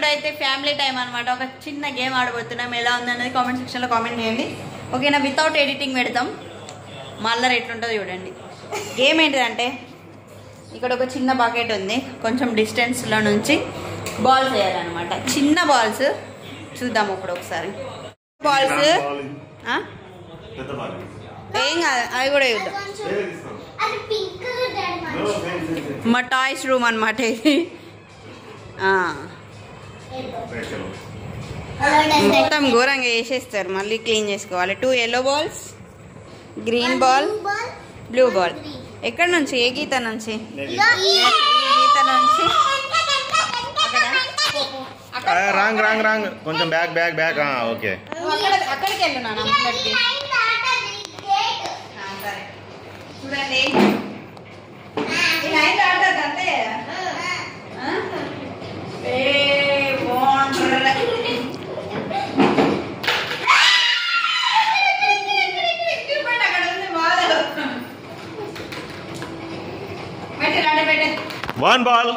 ఇప్పుడైతే family time అనమాట. ఒక చిన్న గేమ్ ఆడబోతున్నాం. ఎలా ఉందనేది కామెంట్ సెక్షన్లో కామెంట్ చేయండి. ఓకేనా? వితౌట్ ఎడిటింగ్ పెడతాం. మళ్ళీ ఎట్లుంటుందో చూడండి. గేమ్ ఏంటిదంటే ఇక్కడ ఒక చిన్న బకెట్ ఉంది. కొంచెం డిస్టెన్స్లో నుంచి బాల్స్ వేయాలన్నమాట. చిన్న బాల్స్ చూద్దాం ఇప్పుడు ఒకసారి. బాల్స్ ఏం కాదు, అవి కూడా చూద్దాం. మా టాయ్స్ రూమ్ అనమాట ఇది. మొత్తం ఘోరంగా వేసేస్తారు. మళ్ళీ క్లీన్ చేసుకోవాలి. 2 yellow balls, green ball, blue ball. ఎక్కడి నుంచి? ఏ గీత నుంచి? గీత నుంచి రాంగ్ రాంగ్ రాంగ్ కొంచెం బ్యాక్ బ్యాక్ బ్యాక్. ఓకే, అక్కడికి వెళ్ళున్నాను. సరే చూడండి, ఈ లైన్ ఆడతారు అంతే. One ball.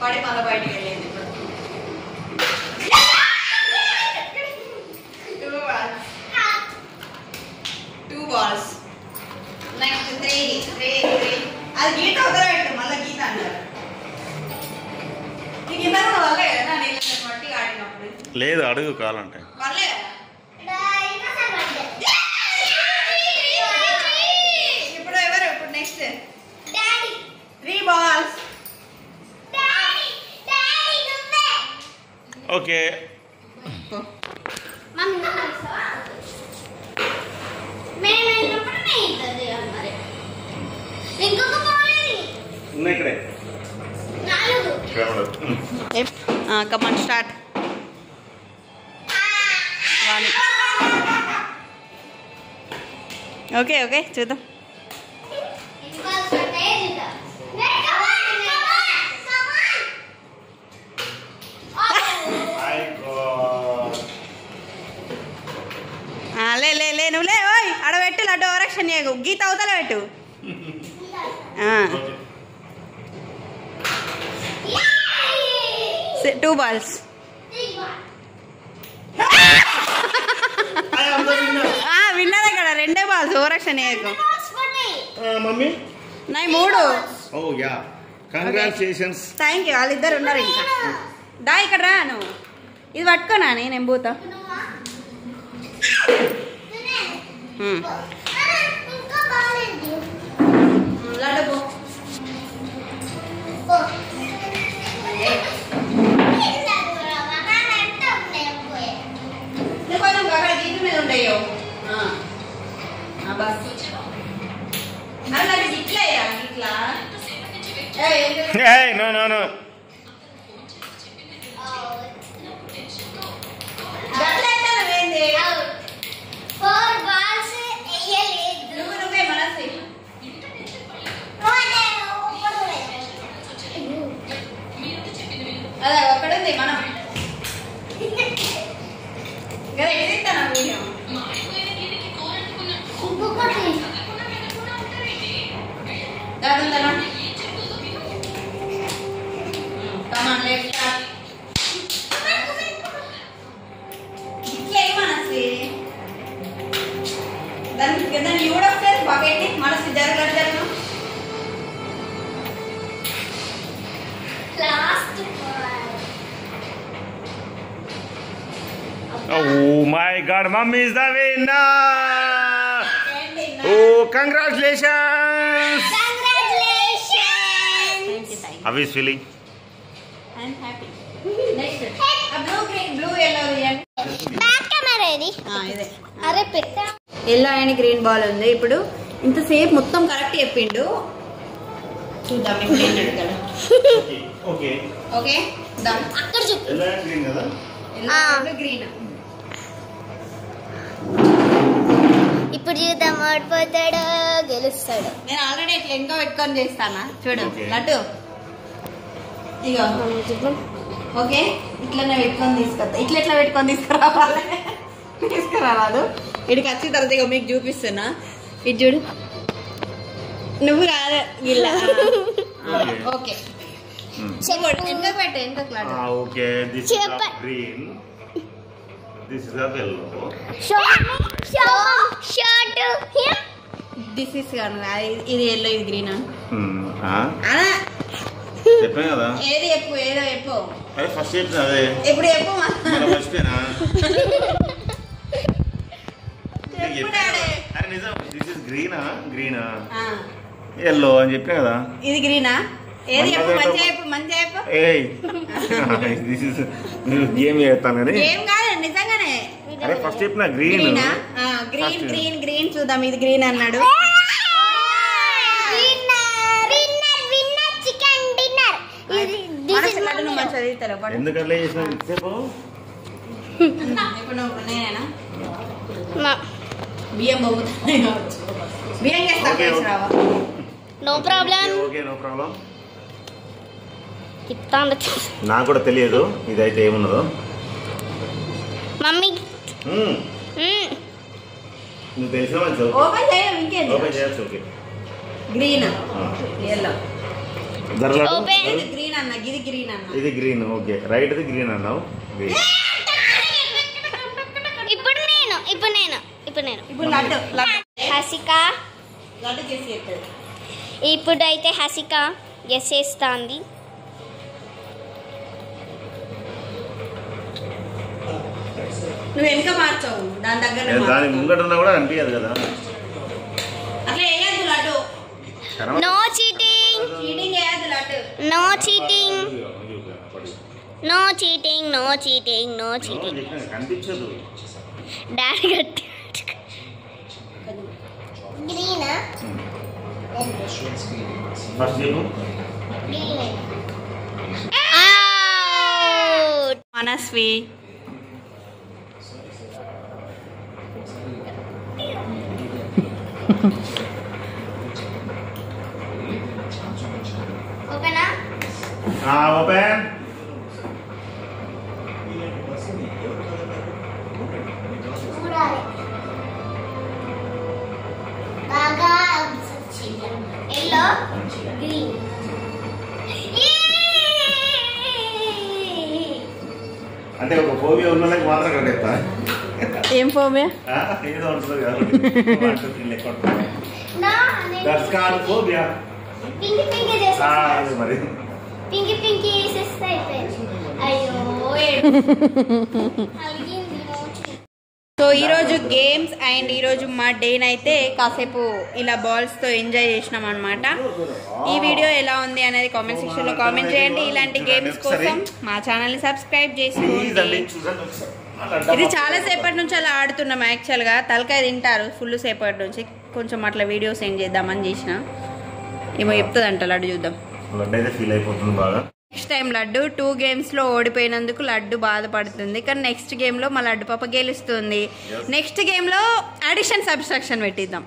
పడి మళ్ళీ బయటికి వెళ్ళేది. Two balls. నెక్స్ట్ 3. అది గీత అవుతారా పెట్టు, మళ్ళీ గీత అంటారు. నీకు ఇద్దరు వాళ్ళే కదా నేను మట్టి ఆడినప్పుడు. లేదు, అడుగు కావాలంటే వాళ్ళే కదా. ఇప్పుడు ఎవరు? ఇప్పుడు next 3 balls. Okay. Come on start. Okay okay చూద్దాం. లే నువ్వు లే. ఓయ్ అడబెట్టు, లడ్డు ఓవరాక్షన్ చేయకు. గీత అవతల పెట్టు. 2 balls. విన్నదే కదా, 2 balls. ఓవరాక్షన్ చేయకు. మమ్మీ నాయి 3. ఓ యా, కంగ్రాచులేషన్స్. Thank you. వాళ్ళిద్దరు ఉన్నారు ఇంకా. దా ఇక్కడ రా. నువ్వు ఇది పట్టుకోనా? నేను పోతా. ఉంటాయో నో నో నో. అదే ఒక్కడుంది మనం కదా. ఎడిస్తాను వీడియో. Come on let's start. ఇట్లా ఏమనసి దాన్ని కూడా ఒకసారి బకెట్ని మనసు జరగలేదు. Oh my God, Mummy is the winner! Oh, congratulations! How is feeling? I'm happy. Next, blue, yellow, and back camera ఇది. ఇదే. అరే పెట్టా. ఎల్లో అండ్ గ్రీన్ బాల్ ఉంది. ఇప్పుడు ఇంతసేపు మొత్తం కరెక్ట్ చెప్పిండు. చూద్దాం ఇప్పుడు ఏం అడుగుతాడు. Okay okay done. అక్కడ చెప్పు. ఎల్లో అండ్ గ్రీన్ కదా? Yellow green. ఇప్పుడు చూద్దాం ఓడిపోతాడో గెలుస్తాడు. నేను ఆల్రెడీ ఇట్లా ఇంకా పెట్టుకొని చేస్తానా చూడు లడ్డు. ఇగో ఓకే ఇట్లనే పెట్టుకొని తీసుకొస్తా. ఇట్లా ఎట్లా పెట్టుకొని తీసుకురావాలి? తీసుకురావాలి. ఇక్కడికి వచ్చిన తర్వాత ఇక మీకు చూపిస్తున్నా. ఇది చూడు, నువ్వు కాదు గిల్ల. ఓకే ఎందుకు పెట్టే ఎందుకు okay. This is green, this is yellow. This is ఇది ఎల్లో ఇది గ్రీన్ చెప్పాను కదా. ఏది చెప్పు, ఏదో చెప్పు. అదే ఫస్ట్ చెప్పిన అదే ఇప్పుడు చెప్పు. మర్చిపోయినా. అరే నిజం, దిస్ ఇస్ గ్రీనా ఎల్లో అని చెప్పినా కదా. ఇది గ్రీనా? ఏది చెప్పు, మంచిగా చెప్పు, మంచిగా చెప్పు. దిస్ ఇస్ గేమ్ చేస్తాను కానీ ఏం కాదు నిజంగానే. అరే ఫస్ట్ చెప్పిన గ్రీన్ గ్రీన్ గ్రీన్ గ్రీన్ చూద్దాం. ఇది గ్రీన్ అన్నాడు. ఎందుకంటే చెప్పు. ఇప్పుడు నువ్వు నేనేనా బియ్యం బొమ్ముతాయి కావచ్చు. బియ్యం చేస్తా. No problem. Okay no problem. చెప్తాను. నాకు కూడా తెలియదు ఇదైతే ఏమున్నదో. మమ్మీ నువ్వు తెలిసిన మంచి ఓపెన్ చేయాలి. ఇంకేంది ఓపెన్ చేయొచ్చు. Okay green yellow open. ఇది గ్రీన్ అన్న, ఇది గ్రీన్ అన్న. ఇది గ్రీన్. Okay right. ఇది గ్రీన్ అన్నావు. ఇప్పుడు లడ్డు హసిక లడ్డు చేసి చెప్తాడు. ఇప్పుడైతే హసిక గెస్ చేస్తాంది. నువ్వు వెనుక మార్చావు దాని దగ్గర. దాని ముంగట ఉన్నా కూడా అనిపించదు కదా. అట్లా వేయద్దు లడ్డు. No cheating. చీటింగ్ వేయద్దు Laddu. No cheating. No cheating. No cheating. No cheating. కనిపించదు. డాడీ గట్టి గ్రీనా ఫస్ట్ చెప్పు. మనస్వి ఓకేనా? ఓపెన్. చూడాలి బాగా. Yellow green. అంటే ఒక ఫోబియా ఉన్న వాళ్ళకి మాత్రం కట్టేస్తా. ఏం ఫోబియా? ఏదో ఉంటుంది కదా. That's called phobia. పింకి పింకి చేస్తా. మరి పింకి పింకి చేసేస్తే అయిపోయింది. అయ్యో సో ఈరోజు గేమ్స్ అండ్ ఈరోజు మా డేని అయితే కాసేపు ఇలా బాల్స్తో ఎంజాయ్ చేసినాం అనమాట. ఈ వీడియో ఎలా ఉంది అనేది కామెంట్ సెక్షన్లో కామెంట్ చేయండి. ఇలాంటి గేమ్స్ కోసం మా ఛానల్ని సబ్స్క్రైబ్ చేసుకోండి. ఇది చాలా సేపటి నుంచి అలా ఆడుతున్నాం. యాక్చువల్గా తలకాయ తింటారు ఫుల్ సేపటి నుంచి. కొంచెం అట్లా వీడియోస్ ఏం చేద్దామని చేసిన. ఏమో చెప్తుంది అంట లడ్డు, చూద్దాం. నెక్స్ట్ టైం లడ్డు 2 గేమ్స్లో ఓడిపోయినందుకు లడ్డు బాధపడుతుంది. కానీ నెక్స్ట్ గేమ్లో మా లడ్డు పాప గెలుస్తుంది. నెక్స్ట్ గేమ్లో అడిషన్ సబ్స్ట్రాక్షన్ పెట్టిద్దాం.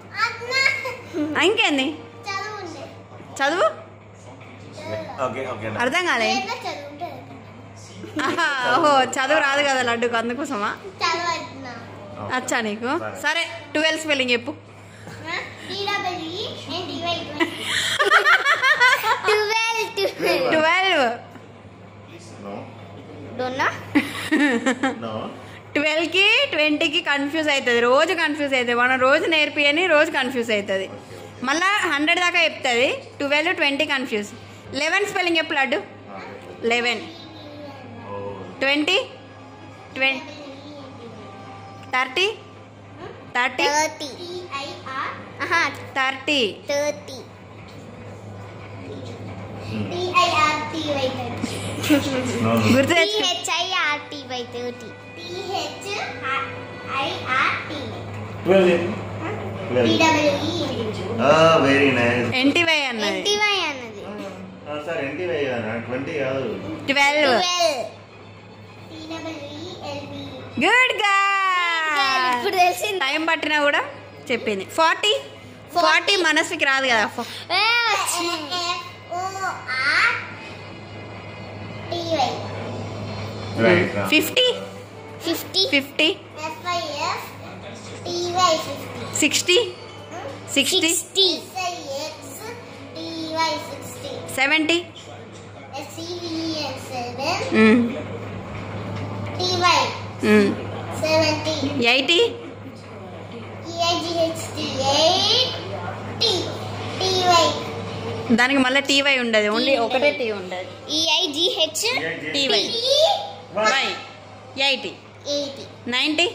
ఇంకేంది చదువు అర్థం కాలే. ఓహో చదువు రాదు కదా లడ్డుకు, అందుకోసమా? అచ్చా నీకు. సరే 12 స్పెల్లింగ్ చెప్పు. 12కి 20కి కన్ఫ్యూజ్ అవుతుంది. రోజు కన్ఫ్యూజ్ అవుతుంది. మనం రోజు నేర్పియని రోజు కన్ఫ్యూజ్ అవుతుంది. మళ్ళా 100 దాకా చెప్తుంది. 12, 20 కన్ఫ్యూజ్. 11 స్పెల్లింగ్ చెప్పు లడ్డు. 11, 20, 30, 30, 30. గుర్తు వెరీ నైస్. ఎన్టీవై అన్నది. 12. గుడ్ గా. టైం పట్టినా కూడా చెప్పింది. 40 మనస్సుకి రాదు కదా. 50. 60 60 70 80 దానికి మళ్ళీ టీవై ఉండదు, ఓన్లీ ఒకటే టీ ఉండదు. T Y Y 80 90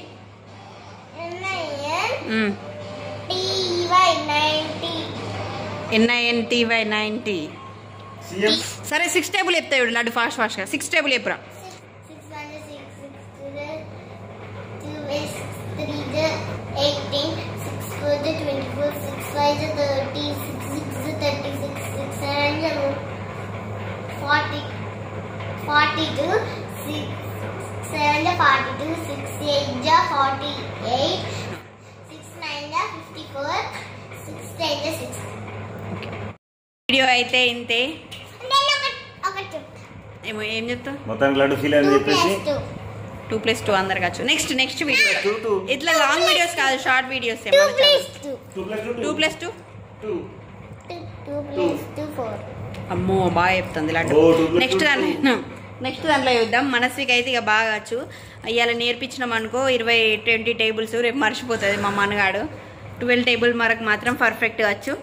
NINTY 90. సరే 6 టేబుల్ చెప్తా చూడు లడ్డు, ఫాస్ట్ ఫాస్ట్గా 6 టేబుల్ చెప్పురా. 6 వీడియో అయితే ఇంతే. ఏమో ఏం చెప్తావు మొత్తానికి లడ్డు ఫీల్ అని చెప్పేసి 2+2 అందరు కావచ్చు. నెక్స్ట్ వీడియో ఇట్లా లాంగ్ వీడియోస్ కాదు, షార్ట్ వీడియోస్. 2+2 అమ్మో బాగా చెప్తుంది లడ్డు. నెక్స్ట్ దాంట్లో చూద్దాం. మనస్వికి అయితే ఇక బాగా వచ్చు. ఇవాళ నేర్పించినాం అనుకో 20-20 టేబుల్స్, రేపు మర్చిపోతుంది మా మనగాడు. 12 టేబుల్ వరకు మాత్రం పర్ఫెక్ట్గా వచ్చు.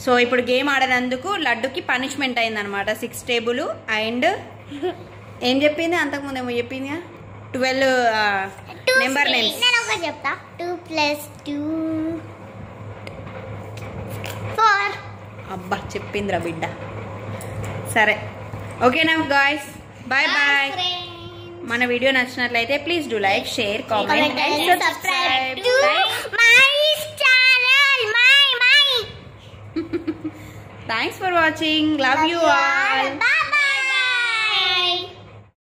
సో ఇప్పుడు గేమ్ ఆడేందుకు లడ్డుకి పనిష్మెంట్ అయిందనమాట. 6 టేబుల్ అండ్ ఏం చెప్పింది అంతకుముందు ఏమో చెప్పింది 12 నెంబర్ నేమ్స్. 2+2 4. అబ్బా చెప్పిందిరా బిడ్డ. సరే ఓకేనా గాయ్స్, బాయ్ బాయ్. మన వీడియో నచ్చినట్లయితే please do like, share, comment and subscribe to my channel. Thanks for watching. Love you all. Bye.